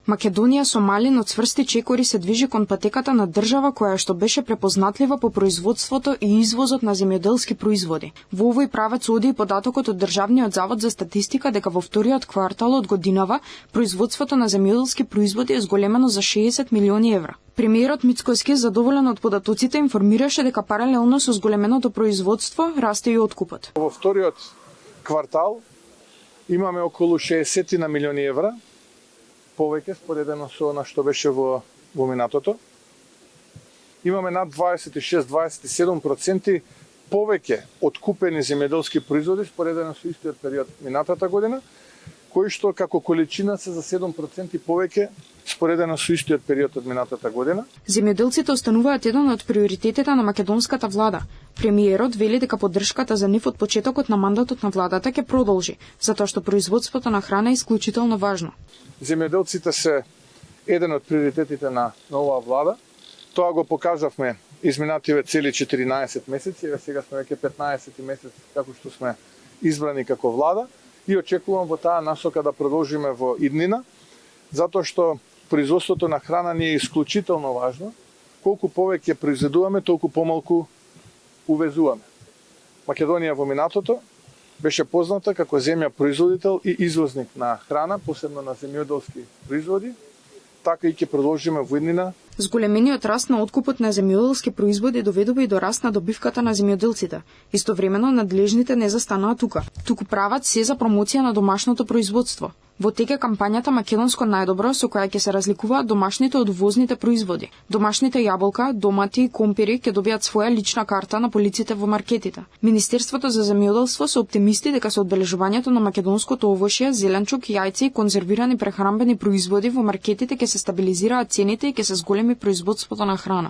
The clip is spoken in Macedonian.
Македонија со мали, но цврсти чекори се движи кон патеката на држава која што беше препознатлива по производството и извозот на земјоделски производи. Во овој правец оди и податокот од Државниот завод за статистика дека во вториот квартал од годинава производството на земјоделски производи е зголемено за 60 милиони евра. Премиерот Мицкоски, задоволен од податоците, информираше дека паралелно со зголеменото производство расте и откупот. Во вториот квартал имаме околу 60 на милиони евра повеќе споредено со она што беше во минатото. Имаме над 26-27% повеќе откупени земјоделски производи споредено со истиот период минатата година, кои што како количина се за 7% повеќе споредено со истиот период од минатата година. Земјоделците остануваат еден од приоритетите на македонската влада. Премиерот вели дека поддршката за нив од почетокот на мандатот на владата ќе продолжи, затоа што производството на храна е исклучително важно. Земјоделците се еден од приоритетите на оваа влада. Тоа го покажавме изминативе цели 14 месеци, сега сме веќе 15 месец како што сме избрани како влада и очекувам во таа насока да продолжиме во иднина, затоа што производството на храна ни е исклучително важно. Колку повеќе произведуваме, толку помалку увезуваме. Македонија во минатото беше позната како земја производител и извозник на храна, посебно на земјоделски производи, така и ќе продолжиме во иднина. Зголемениот раст на откупот на земјоделски производи доведува и до раст на добивката на земјоделците. Истовремено надлежните не застанаа тука, туку прават се за промоција на домашното производство. Во тек е кампањата Македонско најдобро, со која ќе се разликуваат домашните од увозните производи. Домашните јаболка, домати и компири ќе добијат своја лична карта на полиците во маркетите. Министерството за земјоделство се оптимисти дека со одбележувањето на македонското овошје, зеленчук, јајци и конзервирани прехранбени производи во маркетите ќе се стабилизираат цените и ќе се зголеми производството на храна.